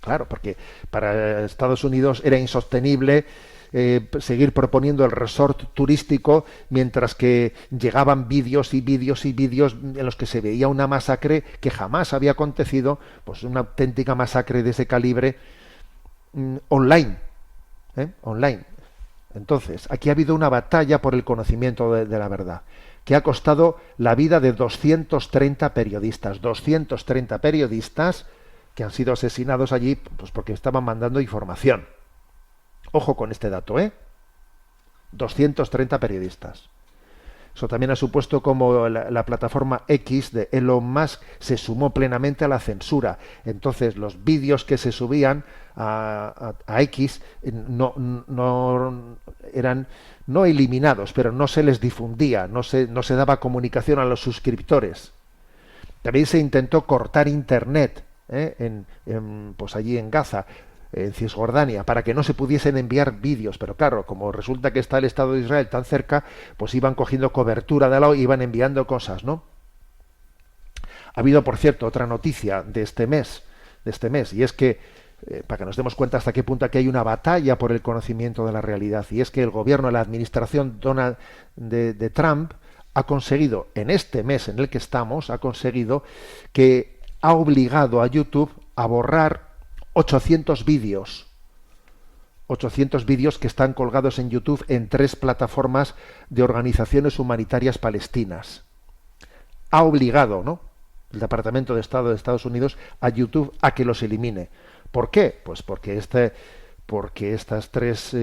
Claro, porque para Estados Unidos era insostenible seguir proponiendo el resort turístico mientras que llegaban vídeos y vídeos y vídeos en los que se veía una masacre que jamás había acontecido, pues una auténtica masacre de ese calibre online. Online. Entonces, aquí ha habido una batalla por el conocimiento de la verdad, que ha costado la vida de 230 periodistas. 230 periodistas que han sido asesinados allí pues porque estaban mandando información. Ojo con este dato, 230 periodistas. Eso también ha supuesto como la plataforma X de Elon Musk se sumó plenamente a la censura. Entonces los vídeos que se subían a X no eran no eliminados, pero no se les difundía, no se daba comunicación a los suscriptores. También se intentó cortar internet pues allí en Gaza, en Cisjordania, para que no se pudiesen enviar vídeos, pero claro, como resulta que está el Estado de Israel tan cerca, pues iban cogiendo cobertura de lado y iban enviando cosas, ¿no? Ha habido, por cierto, otra noticia de este mes, y es que, para que nos demos cuenta hasta qué punto aquí hay una batalla por el conocimiento de la realidad, y es que el gobierno, la administración de Trump, ha conseguido, en este mes en el que estamos, ha conseguido que ha obligado a YouTube a borrar 800 vídeos que están colgados en YouTube en 3 plataformas de organizaciones humanitarias palestinas. Ha obligado, ¿no?, el Departamento de Estado de Estados Unidos a YouTube a que los elimine. ¿Por qué? Pues porque estas 3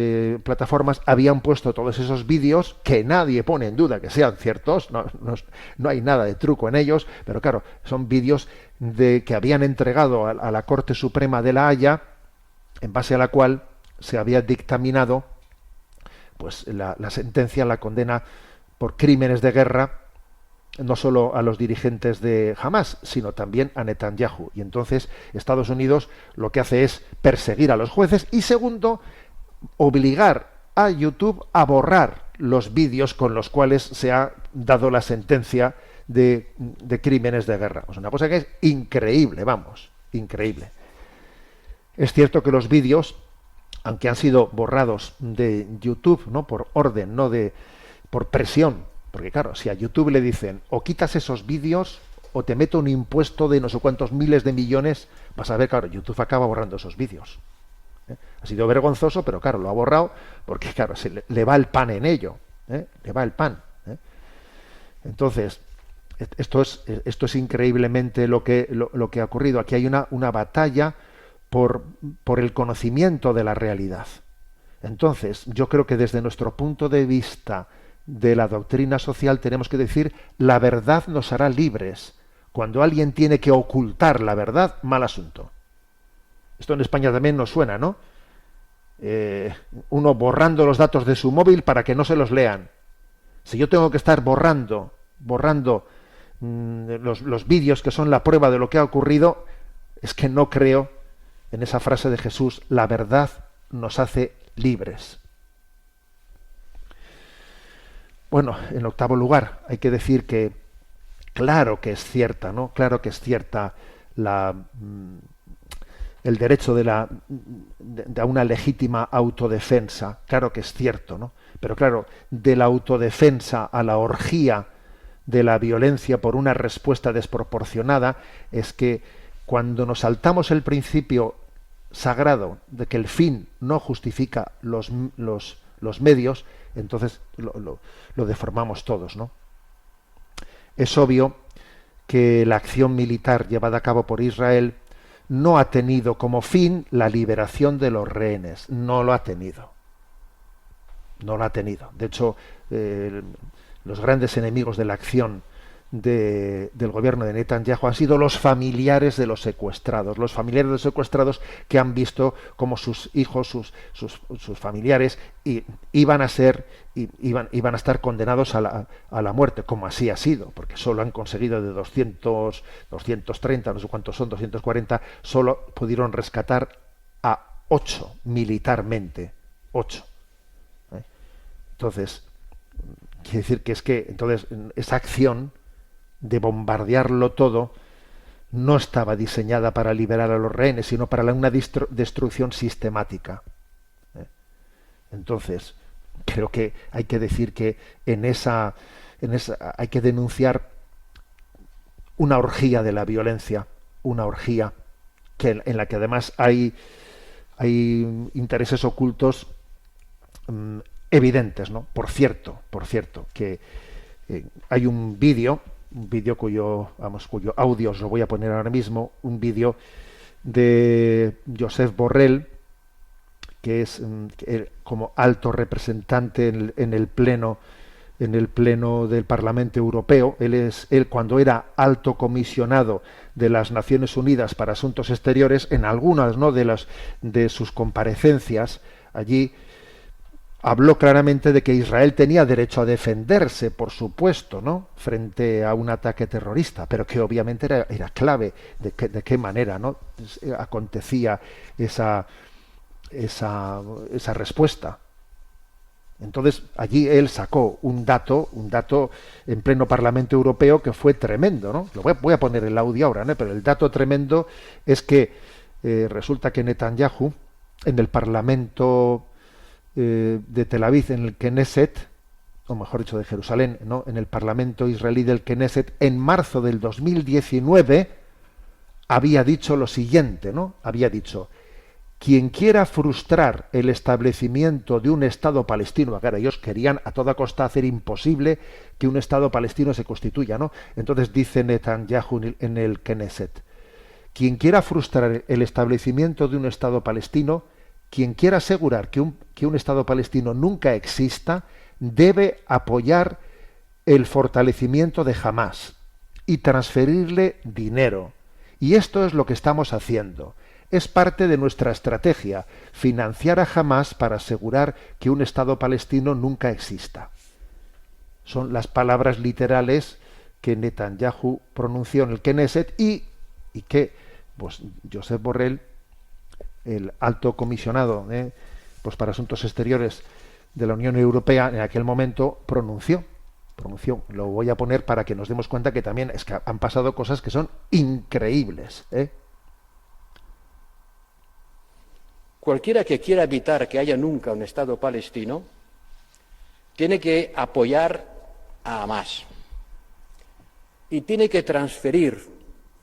plataformas habían puesto todos esos vídeos que nadie pone en duda que sean ciertos, no hay nada de truco en ellos, pero claro, son vídeos que habían entregado a la Corte Suprema de La Haya, en base a la cual se había dictaminado pues la sentencia, la condena por crímenes de guerra, no solo a los dirigentes de Hamás, sino también a Netanyahu. Y entonces Estados Unidos lo que hace es perseguir a los jueces y, segundo, obligar a YouTube a borrar los vídeos con los cuales se ha dado la sentencia de crímenes de guerra. Es una cosa que es increíble, increíble. Es cierto que los vídeos, aunque han sido borrados de YouTube, no por orden, no por presión, porque claro, si a YouTube le dicen o quitas esos vídeos o te meto un impuesto de no sé cuántos miles de millones, vas a ver, claro, YouTube acaba borrando esos vídeos. Ha sido vergonzoso, pero claro, lo ha borrado porque claro, le va el pan en ello, le va el pan. Entonces, esto es increíblemente lo que ha ocurrido. Aquí hay una batalla por el conocimiento de la realidad. Entonces, yo creo que desde nuestro punto de vista de la doctrina social tenemos que decir: la verdad nos hará libres. Cuando alguien tiene que ocultar la verdad, mal asunto. Esto en España también nos suena, ¿no? Uno borrando los datos de su móvil para que no se los lean. Si yo tengo que estar borrando los vídeos que son la prueba de lo que ha ocurrido, es que no creo en esa frase de Jesús: la verdad nos hace libres. Bueno, en octavo lugar, hay que decir que claro que es cierta, ¿no? Claro que es cierta el derecho de a una legítima autodefensa. Claro que es cierto, ¿no? Pero claro, de la autodefensa a la orgía de la violencia por una respuesta desproporcionada, es que cuando nos saltamos el principio sagrado de que el fin no justifica los medios, entonces lo deformamos todos, ¿no? Es obvio que la acción militar llevada a cabo por Israel no ha tenido como fin la liberación de los rehenes. No lo ha tenido. No lo ha tenido. De hecho, los grandes enemigos de la acción del gobierno de Netanyahu han sido los familiares de los secuestrados. Los familiares de los secuestrados que han visto cómo sus hijos, sus familiares iban a estar condenados a la muerte, como así ha sido, porque solo han conseguido de 230, no sé cuántos son, 240, solo pudieron rescatar a 8 militarmente. 8. Entonces, quiere decir que entonces esa acción de bombardearlo todo no estaba diseñada para liberar a los rehenes, sino para una destrucción sistemática. Entonces, creo que hay que decir que en esa hay que denunciar una orgía de la violencia, una orgía en la que además hay intereses ocultos evidentes, ¿no? Por cierto, que hay un vídeo cuyo audio os lo voy a poner ahora mismo, un vídeo de Josep Borrell, que es como alto representante en el pleno del Parlamento Europeo. Él cuando era alto comisionado de las Naciones Unidas para Asuntos Exteriores, en algunas, ¿no?, de sus comparecencias allí habló claramente de que Israel tenía derecho a defenderse, por supuesto, ¿no?, frente a un ataque terrorista, pero que obviamente era clave de qué manera, ¿no?, acontecía esa respuesta. Entonces allí él sacó un dato en pleno Parlamento Europeo que fue tremendo, ¿no? Voy a poner el audio ahora, ¿no? Pero el dato tremendo es que resulta que Netanyahu en el Parlamento de Tel Aviv, en el Knesset, o mejor dicho de Jerusalén, ¿no?, en el Parlamento israelí del Knesset, en marzo del 2019 había dicho lo siguiente, ¿no? Había dicho: quien quiera frustrar el establecimiento de un Estado palestino, claro, ellos querían a toda costa hacer imposible que un Estado palestino se constituya, ¿no? Entonces dice Netanyahu en el Knesset: quien quiera frustrar el establecimiento de un Estado palestino, quien quiera asegurar que un Estado palestino nunca exista, debe apoyar el fortalecimiento de Hamás y transferirle dinero. Y esto es lo que estamos haciendo. Es parte de nuestra estrategia, financiar a Hamás para asegurar que un Estado palestino nunca exista. Son las palabras literales que Netanyahu pronunció en el Knesset y que pues, Josep Borrell, el alto comisionado pues para Asuntos Exteriores de la Unión Europea, en aquel momento pronunció. Lo voy a poner para que nos demos cuenta que también es que han pasado cosas que son increíbles, Cualquiera que quiera evitar que haya nunca un Estado palestino tiene que apoyar a Hamás y tiene que transferir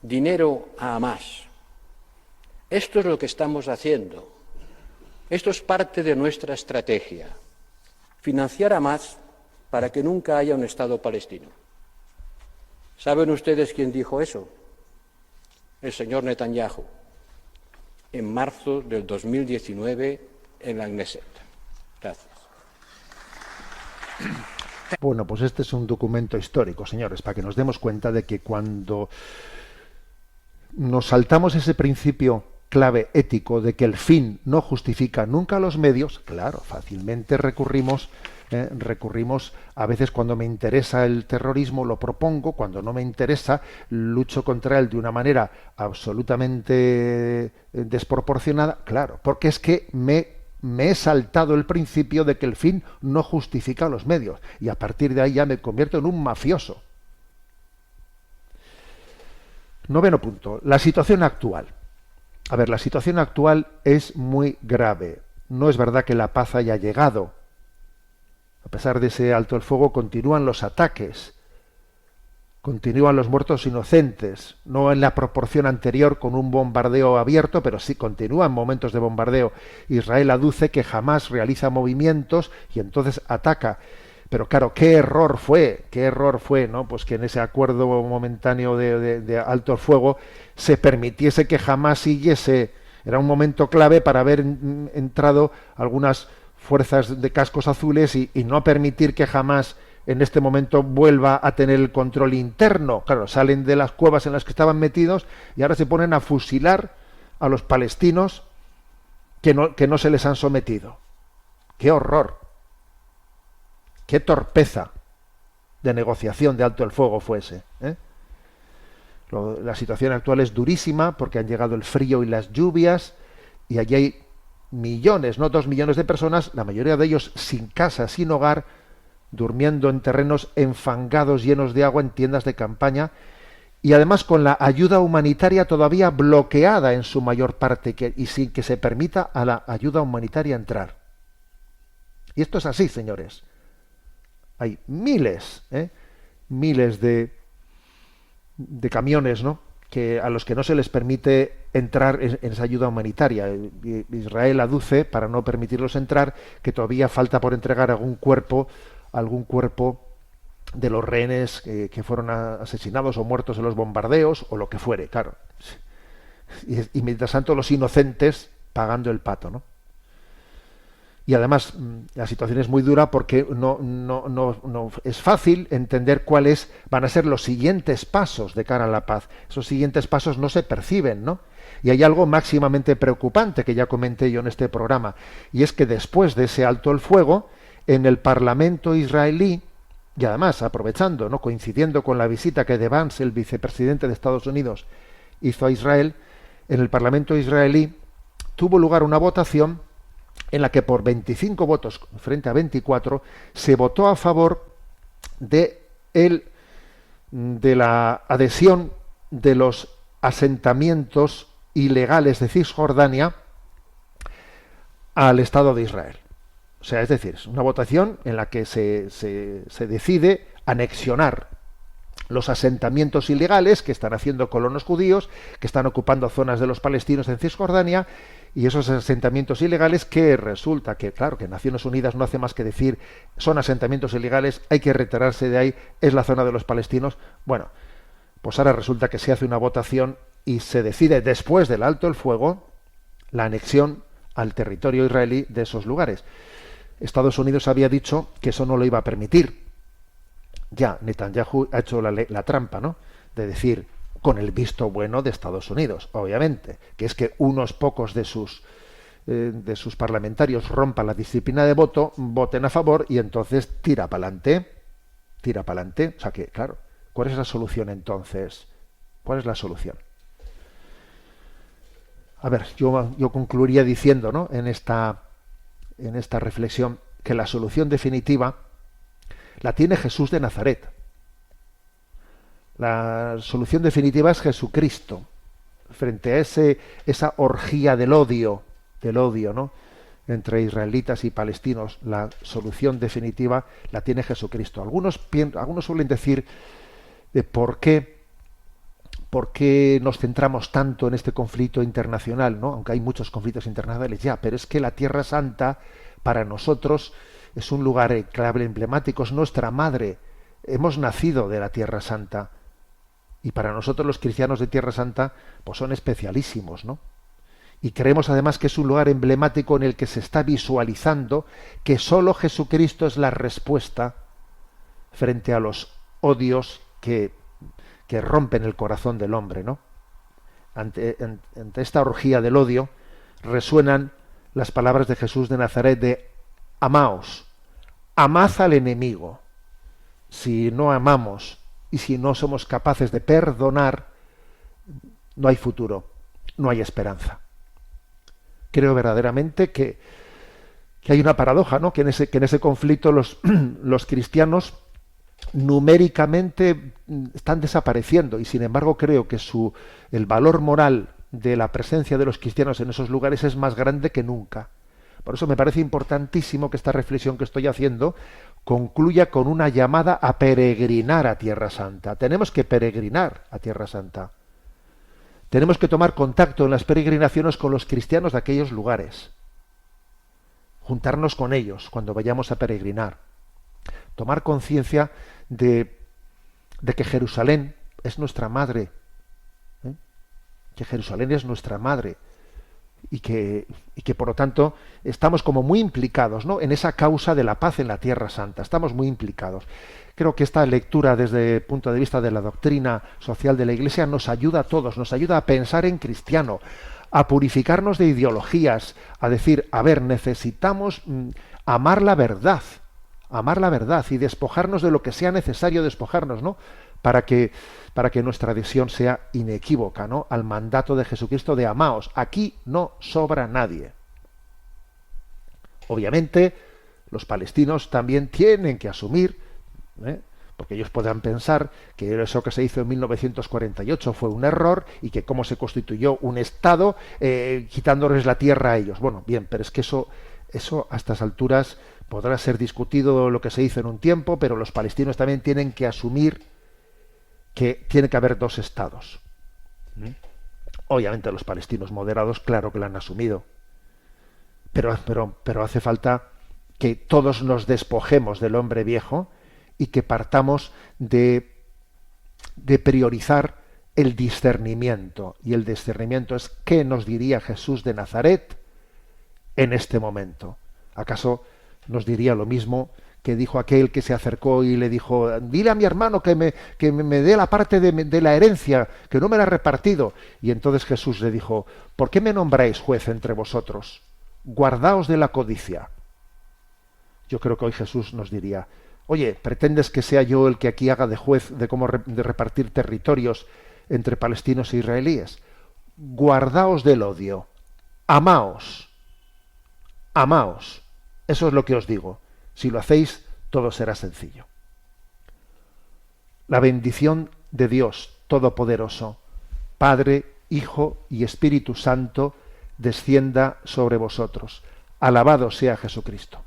dinero a Hamás. Esto es lo que estamos haciendo. Esto es parte de nuestra estrategia. Financiar a Hamás para que nunca haya un Estado palestino. ¿Saben ustedes quién dijo eso? El señor Netanyahu, en marzo del 2019 en la Knesset. Gracias. Bueno, pues este es un documento histórico, señores, para que nos demos cuenta de que cuando nos saltamos ese principio clave ético de que el fin no justifica nunca los medios, claro, fácilmente recurrimos a veces cuando me interesa el terrorismo lo propongo, cuando no me interesa lucho contra él de una manera absolutamente desproporcionada, claro, porque es que me he saltado el principio de que el fin no justifica los medios y a partir de ahí ya me convierto en un mafioso. 9º punto, la situación actual. A ver, la situación actual es muy grave. No es verdad que la paz haya llegado. A pesar de ese alto el fuego, continúan los ataques, continúan los muertos inocentes, no en la proporción anterior con un bombardeo abierto, pero sí continúan momentos de bombardeo. Israel aduce que jamás realiza movimientos y entonces ataca. Pero claro, qué error fue, ¿no? Pues que en ese acuerdo momentáneo de alto el fuego se permitiese que jamás siguiese. Era un momento clave para haber entrado algunas fuerzas de cascos azules y no permitir que jamás en este momento vuelva a tener el control interno. Claro, salen de las cuevas en las que estaban metidos y ahora se ponen a fusilar a los palestinos que no se les han sometido. ¡Qué horror! ¡Qué torpeza de negociación de alto el fuego fuese! La situación actual es durísima porque han llegado el frío y las lluvias y allí hay millones, no 2 millones de personas, la mayoría de ellos sin casa, sin hogar, durmiendo en terrenos enfangados llenos de agua en tiendas de campaña y además con la ayuda humanitaria todavía bloqueada en su mayor parte y sin que se permita a la ayuda humanitaria entrar. Y esto es así, señores. Hay miles de camiones, ¿no?, a los que no se les permite entrar en esa ayuda humanitaria. Israel aduce, para no permitirlos entrar, que todavía falta por entregar algún cuerpo de los rehenes que fueron asesinados o muertos en los bombardeos o lo que fuere, claro. Y mientras tanto los inocentes pagando el pato, ¿no? Y además la situación es muy dura porque no es fácil entender cuáles van a ser los siguientes pasos de cara a la paz. Esos siguientes pasos no se perciben, ¿no? Y hay algo máximamente preocupante que ya comenté yo en este programa, y es que después de ese alto el fuego, en el Parlamento israelí, y además aprovechando, ¿no?, coincidiendo con la visita que de Vance, el vicepresidente de Estados Unidos, hizo a Israel, en el Parlamento israelí tuvo lugar una votación en la que por 25 votos frente a 24 se votó a favor de la adhesión de los asentamientos ilegales de Cisjordania al Estado de Israel. O sea, es decir, es una votación en la que se decide anexionar los asentamientos ilegales que están haciendo colonos judíos, que están ocupando zonas de los palestinos en Cisjordania, y esos asentamientos ilegales que resulta que, claro, que Naciones Unidas no hace más que decir son asentamientos ilegales, hay que retirarse de ahí, es la zona de los palestinos. Bueno, pues ahora resulta que se hace una votación y se decide, después del alto el fuego, la anexión al territorio israelí de esos lugares. Estados Unidos había dicho que eso no lo iba a permitir. Ya Netanyahu ha hecho la trampa, ¿no?, de decir, con el visto bueno de Estados Unidos, obviamente, que es que unos pocos de sus parlamentarios rompan la disciplina de voto, voten a favor y entonces tira para adelante. O sea que, claro, ¿cuál es la solución entonces? ¿Cuál es la solución? A ver, yo concluiría diciendo, ¿no?, en esta reflexión, que la solución definitiva la tiene Jesús de Nazaret. La solución definitiva es Jesucristo. Frente a esa orgía del odio, ¿no?, entre israelitas y palestinos, la solución definitiva la tiene Jesucristo. Algunos suelen decir de por qué nos centramos tanto en este conflicto internacional, ¿no?, aunque hay muchos conflictos internacionales ya, pero es que la Tierra Santa para nosotros es un lugar clave, emblemático, es nuestra madre. Hemos nacido de la Tierra Santa. Y para nosotros los cristianos de Tierra Santa pues son especialísimos, ¿no? Y creemos además que es un lugar emblemático en el que se está visualizando que solo Jesucristo es la respuesta frente a los odios que rompen el corazón del hombre, ¿no? Ante esta orgía del odio resuenan las palabras de Jesús de Nazaret de amaos, amad al enemigo. Si no amamos y si no somos capaces de perdonar, no hay futuro, no hay esperanza. Creo verdaderamente que hay una paradoja, ¿no?, que en ese conflicto los cristianos numéricamente están desapareciendo y sin embargo creo que el valor moral de la presencia de los cristianos en esos lugares es más grande que nunca. Por eso me parece importantísimo que esta reflexión que estoy haciendo concluya con una llamada a peregrinar a Tierra Santa. Tenemos que peregrinar a Tierra Santa. Tenemos que tomar contacto en las peregrinaciones con los cristianos de aquellos lugares. Juntarnos con ellos cuando vayamos a peregrinar. Tomar conciencia de que Jerusalén es nuestra madre. Que Jerusalén es nuestra madre. Y que por lo tanto estamos como muy implicados, ¿no?, en esa causa de la paz en la Tierra Santa. Estamos muy implicados. Creo que esta lectura desde el punto de vista de la doctrina social de la Iglesia nos ayuda a todos, nos ayuda a pensar en cristiano, a purificarnos de ideologías, a decir, a ver, necesitamos amar la verdad y despojarnos de lo que sea necesario despojarnos, ¿no?, para que nuestra adhesión sea inequívoca, ¿no?, al mandato de Jesucristo de amaos. Aquí no sobra nadie. Obviamente, los palestinos también tienen que asumir, porque ellos podrán pensar que eso que se hizo en 1948 fue un error y que cómo se constituyó un Estado quitándoles la tierra a ellos. Bueno, bien, pero es que eso a estas alturas podrá ser discutido lo que se hizo en un tiempo, pero los palestinos también tienen que asumir que tiene que haber dos estados. Obviamente los palestinos moderados, claro que lo han asumido, pero hace falta que todos nos despojemos del hombre viejo y que partamos de priorizar el discernimiento. Y el discernimiento es ¿qué nos diría Jesús de Nazaret en este momento? ¿Acaso nos diría lo mismo que dijo aquel que se acercó y le dijo, dile a mi hermano que me dé la parte de la herencia, que no me la ha repartido? Y entonces Jesús le dijo, ¿por qué me nombráis juez entre vosotros? Guardaos de la codicia. Yo creo que hoy Jesús nos diría, oye, ¿pretendes que sea yo el que aquí haga de juez de cómo de repartir territorios entre palestinos e israelíes? Guardaos del odio, amaos, amaos. Eso es lo que os digo. Si lo hacéis, todo será sencillo. La bendición de Dios Todopoderoso, Padre, Hijo y Espíritu Santo, descienda sobre vosotros. Alabado sea Jesucristo.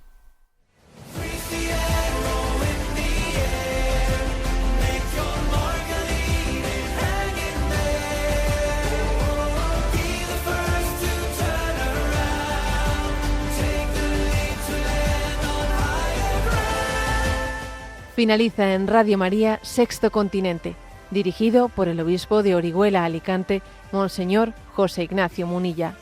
Finaliza en Radio María Sexto Continente, dirigido por el obispo de Orihuela Alicante, Monseñor José Ignacio Munilla.